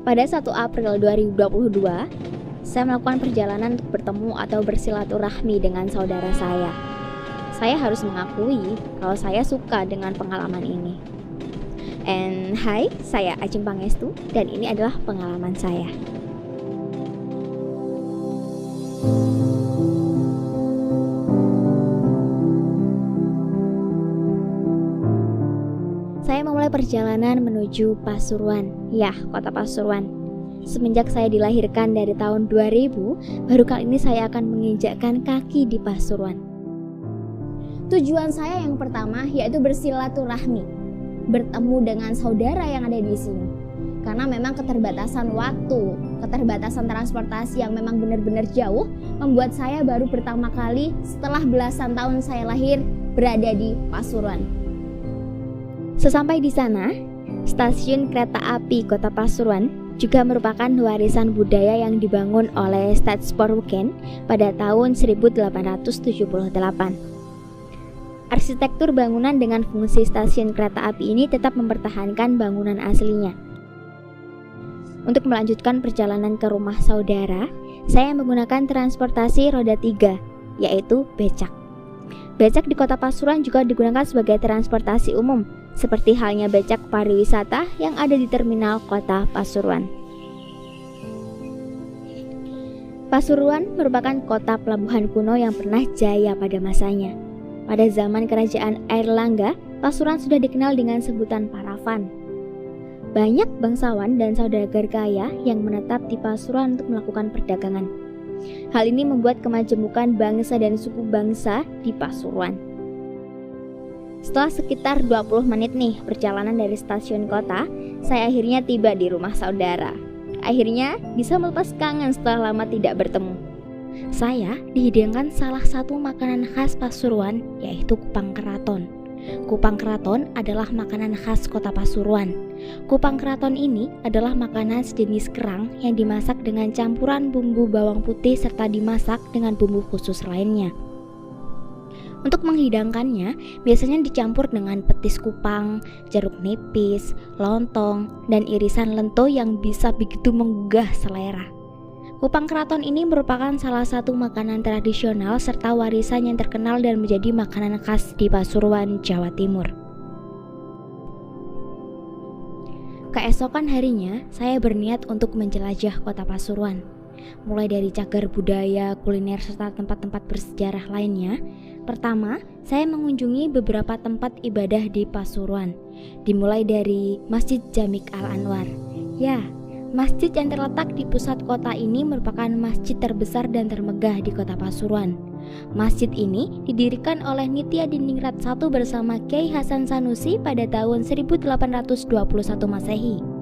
Pada 1 April 2022, saya melakukan perjalanan untuk bertemu atau bersilaturahmi dengan saudara saya. Saya harus mengakui kalau saya suka dengan pengalaman ini. And hai, saya Ajeng Pangestu dan ini adalah pengalaman saya. Saya memulai perjalanan menuju Pasuruan, ya, kota Pasuruan. Semenjak saya dilahirkan dari tahun 2000, baru kali ini saya akan menginjakkan kaki di Pasuruan. Tujuan saya yang pertama yaitu bersilaturahmi, bertemu dengan saudara yang ada di sini. Karena memang keterbatasan waktu, keterbatasan transportasi yang memang benar-benar jauh, membuat saya baru pertama kali setelah belasan tahun saya lahir berada di Pasuruan. Sesampai di sana, stasiun kereta api Kota Pasuruan juga merupakan warisan budaya yang dibangun oleh Stadspoorweekend pada tahun 1878. Arsitektur bangunan dengan fungsi stasiun kereta api ini tetap mempertahankan bangunan aslinya. Untuk melanjutkan perjalanan ke rumah saudara, saya menggunakan transportasi roda 3, yaitu becak. Becak di Kota Pasuruan juga digunakan sebagai transportasi umum, seperti halnya becak pariwisata yang ada di terminal Kota Pasuruan. Pasuruan merupakan kota pelabuhan kuno yang pernah jaya pada masanya. Pada zaman kerajaan Airlangga, Pasuruan sudah dikenal dengan sebutan Paravan. Banyak bangsawan dan saudagar kaya yang menetap di Pasuruan untuk melakukan perdagangan. Hal ini membuat kemajemukan bangsa dan suku bangsa di Pasuruan. Setelah sekitar 20 menit nih perjalanan dari stasiun kota, saya akhirnya tiba di rumah saudara. Akhirnya bisa melepas kangen setelah lama tidak bertemu. Saya dihidangkan salah satu makanan khas Pasuruan, yaitu kupang keraton. Kupang keraton adalah makanan khas Kota Pasuruan. Kupang keraton ini adalah makanan sejenis kerang yang dimasak dengan campuran bumbu bawang putih serta dimasak dengan bumbu khusus lainnya. Untuk menghidangkannya, biasanya dicampur dengan petis kupang, jeruk nipis, lontong, dan irisan lento yang bisa begitu menggugah selera. Kupang keraton ini merupakan salah satu makanan tradisional serta warisan yang terkenal dan menjadi makanan khas di Pasuruan, Jawa Timur. Keesokan harinya, saya berniat untuk menjelajah Kota Pasuruan. Mulai dari cagar budaya, kuliner, serta tempat-tempat bersejarah lainnya. Pertama, saya mengunjungi beberapa tempat ibadah di Pasuruan. Dimulai dari Masjid Jamik Al-Anwar. Ya, masjid yang terletak di pusat kota ini merupakan masjid terbesar dan termegah di Kota Pasuruan. Masjid ini didirikan oleh Nitya Diningrat I bersama Kyai Hasan Sanusi pada tahun 1821 Masehi.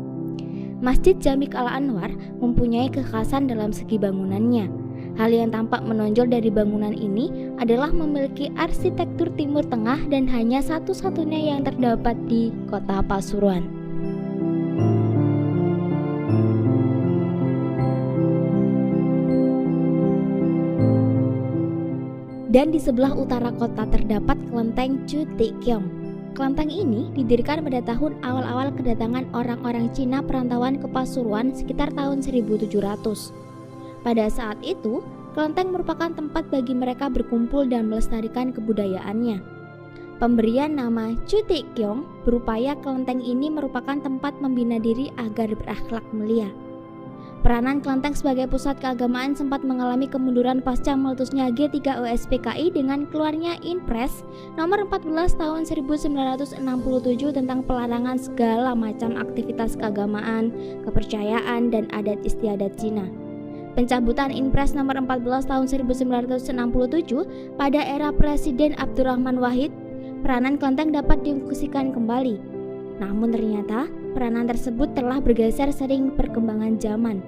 Masjid Jamik Al-Anwar mempunyai kekhasan dalam segi bangunannya. Hal yang tampak menonjol dari bangunan ini adalah memiliki arsitektur Timur Tengah dan hanya satu-satunya yang terdapat di Kota Pasuruan. Dan di sebelah utara kota terdapat kelenteng Chu Ti Kiong. Kelenteng ini didirikan pada tahun awal-awal kedatangan orang-orang Cina perantauan ke Pasuruan sekitar tahun 1700. Pada saat itu, kelenteng merupakan tempat bagi mereka berkumpul dan melestarikan kebudayaannya. Pemberian nama Chu Ti Kiong berupaya kelenteng ini merupakan tempat membina diri agar berakhlak mulia. Peranan kelenteng sebagai pusat keagamaan sempat mengalami kemunduran pasca meletusnya G3OSPKI dengan keluarnya Inpres nomor 14 tahun 1967 tentang pelarangan segala macam aktivitas keagamaan, kepercayaan, dan adat istiadat Cina. Pencabutan Inpres nomor 14 tahun 1967 pada era Presiden Abdurrahman Wahid, peranan kelenteng dapat difungsikan kembali. Namun ternyata peranan tersebut telah bergeser seiring perkembangan zaman.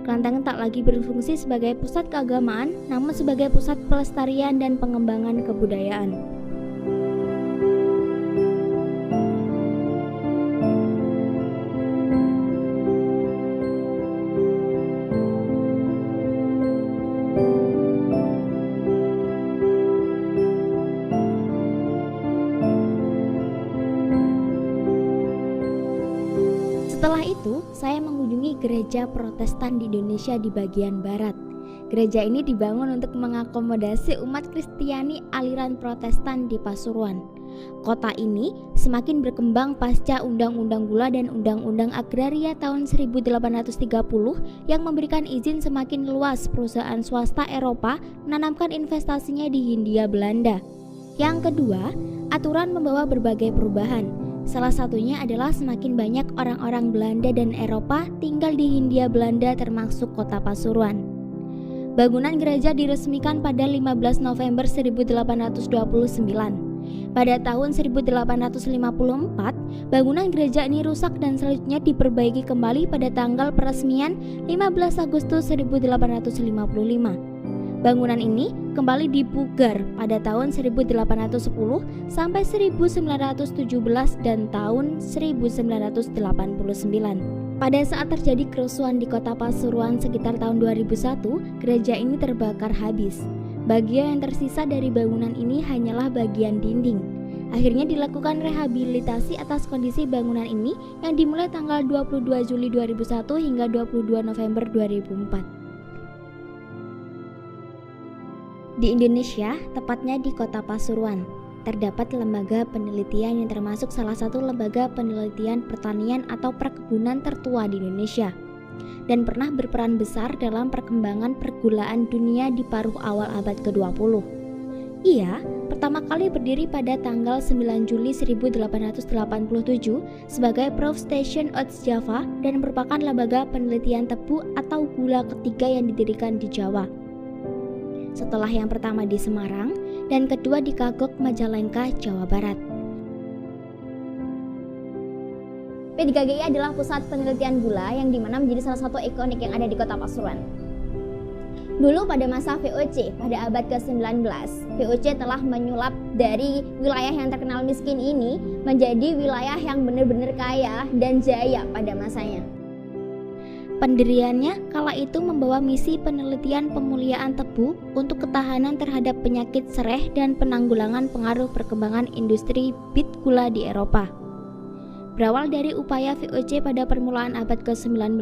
Kelenteng tak lagi berfungsi sebagai pusat keagamaan, namun sebagai pusat pelestarian dan pengembangan kebudayaan. Setelah itu, saya mengunjungi gereja Protestan di Indonesia di bagian barat. Gereja ini dibangun untuk mengakomodasi umat Kristiani aliran Protestan di Pasuruan. Kota ini semakin berkembang pasca Undang-Undang Gula dan Undang-Undang Agraria tahun 1830 yang memberikan izin semakin luas perusahaan swasta Eropa menanamkan investasinya di Hindia Belanda. Yang kedua, aturan membawa berbagai perubahan. Salah satunya adalah semakin banyak orang-orang Belanda dan Eropa tinggal di Hindia Belanda termasuk kota Pasuruan. Bangunan gereja diresmikan pada 15 November 1829. Pada tahun 1854, bangunan gereja ini rusak dan selanjutnya diperbaiki kembali pada tanggal peresmian 15 Agustus 1855. Bangunan ini kembali dipugar pada tahun 1810 sampai 1917 dan tahun 1989. Pada saat terjadi kerusuhan di kota Pasuruan sekitar tahun 2001, gereja ini terbakar habis. Bagian yang tersisa dari bangunan ini hanyalah bagian dinding. Akhirnya dilakukan rehabilitasi atas kondisi bangunan ini yang dimulai tanggal 22 Juli 2001 hingga 22 November 2004. Di Indonesia, tepatnya di kota Pasuruan, terdapat lembaga penelitian yang termasuk salah satu lembaga penelitian pertanian atau perkebunan tertua di Indonesia dan pernah berperan besar dalam perkembangan pergulaan dunia di paruh awal abad ke-20. Ia pertama kali berdiri pada tanggal 9 Juli 1887 sebagai Prof Station Oats Java dan merupakan lembaga penelitian tebu atau gula ketiga yang didirikan di Jawa. Setelah yang pertama di Semarang dan kedua di Kagok, Majalengka, Jawa Barat. P3GI adalah pusat penelitian gula yang dimana menjadi salah satu ikonik yang ada di kota Pasuruan. Dulu pada masa VOC, pada abad ke-19, VOC telah menyulap dari wilayah yang terkenal miskin ini menjadi wilayah yang benar-benar kaya dan jaya pada masanya. Pendiriannya kala itu membawa misi penelitian pemuliaan tebu untuk ketahanan terhadap penyakit sereh dan penanggulangan pengaruh perkembangan industri bit gula di Eropa. Berawal dari upaya VOC pada permulaan abad ke-19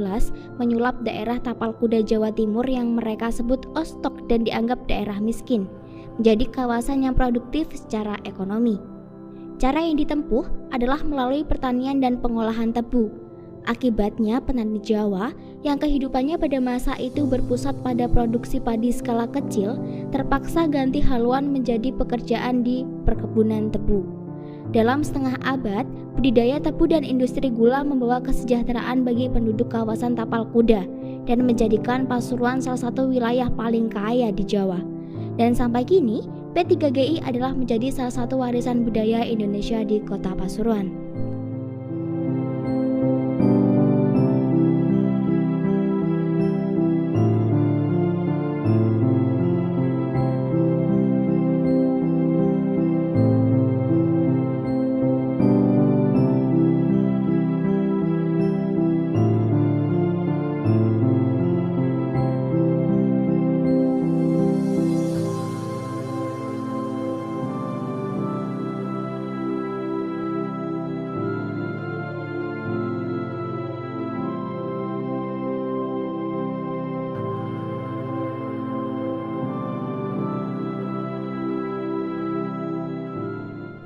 menyulap daerah tapal kuda Jawa Timur yang mereka sebut Ostok dan dianggap daerah miskin, menjadi kawasan yang produktif secara ekonomi. Cara yang ditempuh adalah melalui pertanian dan pengolahan tebu. Akibatnya petani Jawa yang kehidupannya pada masa itu berpusat pada produksi padi skala kecil terpaksa ganti haluan menjadi pekerjaan di perkebunan tebu. Dalam setengah abad, budidaya tebu dan industri gula membawa kesejahteraan bagi penduduk kawasan tapal kuda dan menjadikan Pasuruan salah satu wilayah paling kaya di Jawa. Dan sampai kini, P3GI adalah menjadi salah satu warisan budaya Indonesia di kota Pasuruan.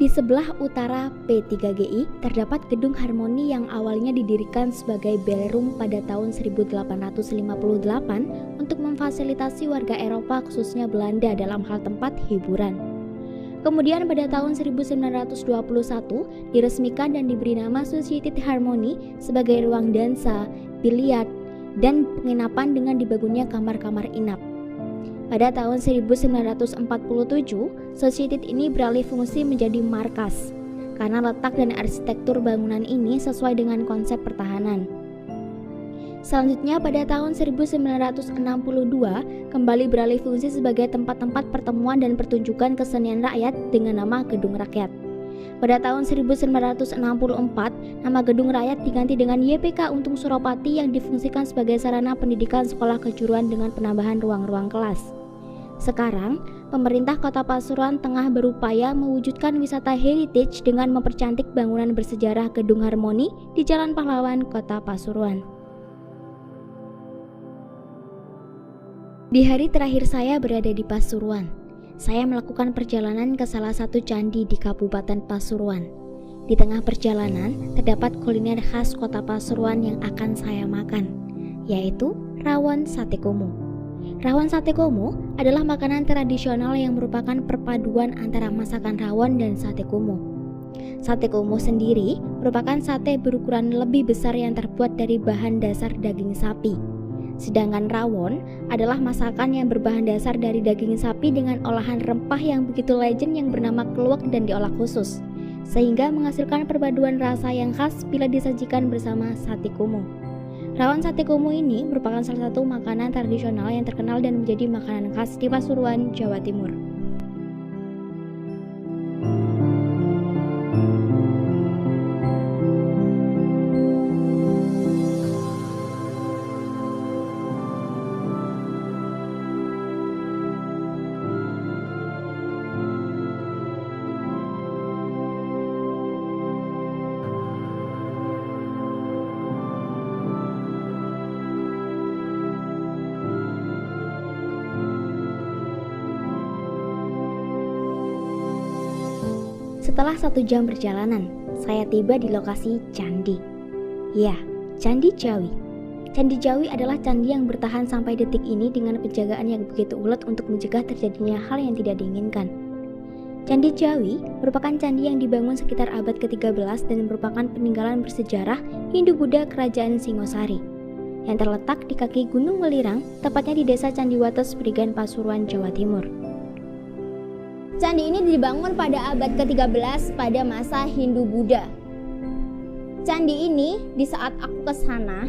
Di sebelah utara P3GI terdapat Gedung Harmoni yang awalnya didirikan sebagai ballroom pada tahun 1858 untuk memfasilitasi warga Eropa khususnya Belanda dalam hal tempat hiburan. Kemudian pada tahun 1921 diresmikan dan diberi nama Society Harmony sebagai ruang dansa, biliar, dan penginapan dengan dibangunnya kamar-kamar inap. Pada tahun 1947, Society ini beralih fungsi menjadi markas karena letak dan arsitektur bangunan ini sesuai dengan konsep pertahanan. Selanjutnya pada tahun 1962 kembali beralih fungsi sebagai tempat-tempat pertemuan dan pertunjukan kesenian rakyat dengan nama Gedung Rakyat. Pada tahun 1964, nama Gedung Rakyat diganti dengan YPK Untung Suropati yang difungsikan sebagai sarana pendidikan sekolah kejuruan dengan penambahan ruang-ruang kelas. Sekarang, pemerintah Kota Pasuruan tengah berupaya mewujudkan wisata heritage dengan mempercantik bangunan bersejarah Gedung Harmoni di Jalan Pahlawan, Kota Pasuruan. Di hari terakhir saya berada di Pasuruan, saya melakukan perjalanan ke salah satu candi di Kabupaten Pasuruan. Di tengah perjalanan, terdapat kuliner khas Kota Pasuruan yang akan saya makan, yaitu rawon sate komo. Rawon sate komo adalah makanan tradisional yang merupakan perpaduan antara masakan rawon dan sate komo. Sate komo sendiri merupakan sate berukuran lebih besar yang terbuat dari bahan dasar daging sapi. Sedangkan rawon adalah masakan yang berbahan dasar dari daging sapi dengan olahan rempah yang begitu legend yang bernama kluwek dan diolah khusus, sehingga menghasilkan perpaduan rasa yang khas bila disajikan bersama sate komo. Rawon sate komo ini merupakan salah satu makanan tradisional yang terkenal dan menjadi makanan khas di Pasuruan, Jawa Timur. Setelah 1 jam perjalanan, saya tiba di lokasi candi. Ya, Candi Jawi. Candi Jawi adalah candi yang bertahan sampai detik ini dengan penjagaan yang begitu ulet untuk mencegah terjadinya hal yang tidak diinginkan. Candi Jawi merupakan candi yang dibangun sekitar abad ke-13 dan merupakan peninggalan bersejarah Hindu-Buddha Kerajaan Singosari yang terletak di kaki Gunung Welirang, tepatnya di Desa Candiwates, Prigan, Pasuruan, Jawa Timur. Candi ini dibangun pada abad ke-13 pada masa Hindu-Buddha. Candi ini di saat aku ke sana,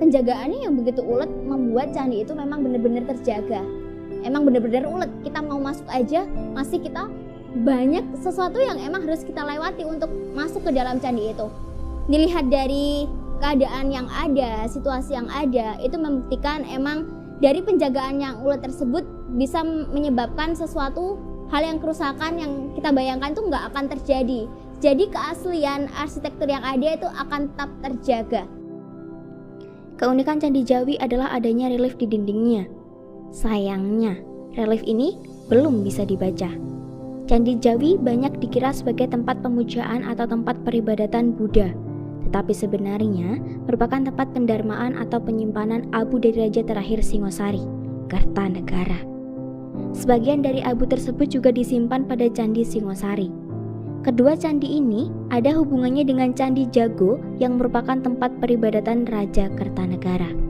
penjagaannya yang begitu ulet membuat candi itu memang benar-benar terjaga. Emang benar-benar ulet, kita mau masuk aja masih kita banyak sesuatu yang emang harus kita lewati untuk masuk ke dalam candi itu. Dilihat dari keadaan yang ada, situasi yang ada, itu membuktikan emang dari penjagaan yang ulet tersebut bisa menyebabkan sesuatu hal yang kerusakan yang kita bayangkan itu nggak akan terjadi. Jadi keaslian arsitektur yang ada itu akan tetap terjaga. Keunikan Candi Jawi adalah adanya relief di dindingnya. Sayangnya, relief ini belum bisa dibaca. Candi Jawi banyak dikira sebagai tempat pemujaan atau tempat peribadatan Buddha, tetapi sebenarnya merupakan tempat pendarmaan atau penyimpanan abu dari Raja terakhir Singosari, Kartanegara. Sebagian dari abu tersebut juga disimpan pada Candi Singosari. Kedua candi ini ada hubungannya dengan Candi Jago yang merupakan tempat peribadatan Raja Kartanegara.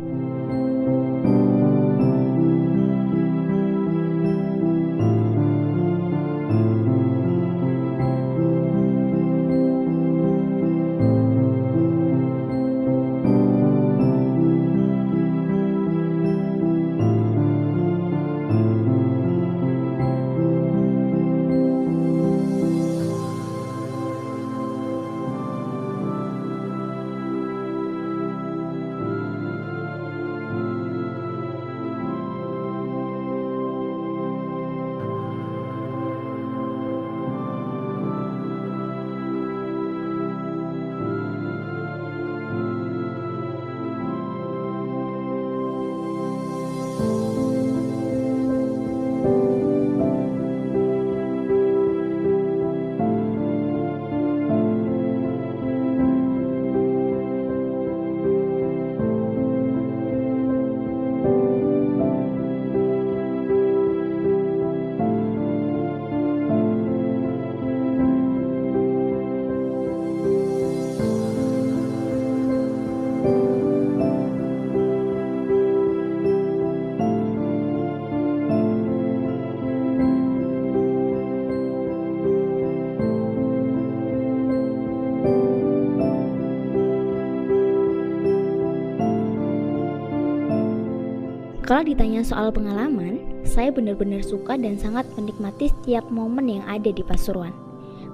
Kalau ditanya soal pengalaman, saya benar-benar suka dan sangat menikmati setiap momen yang ada di Pasuruan.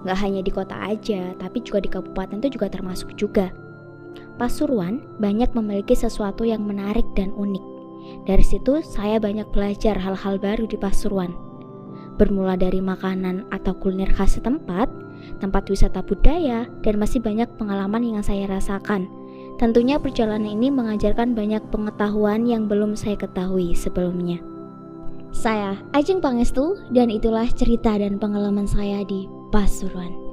Gak hanya di kota aja, tapi juga di kabupaten itu juga termasuk juga. Pasuruan banyak memiliki sesuatu yang menarik dan unik. Dari situ saya banyak belajar hal-hal baru di Pasuruan. bermula dari makanan atau kuliner khas setempat, tempat wisata budaya, dan masih banyak pengalaman yang saya rasakan. Tentunya perjalanan ini mengajarkan banyak pengetahuan yang belum saya ketahui sebelumnya. Saya Ajeng Pangestu, dan itulah cerita dan pengalaman saya di Pasuruan.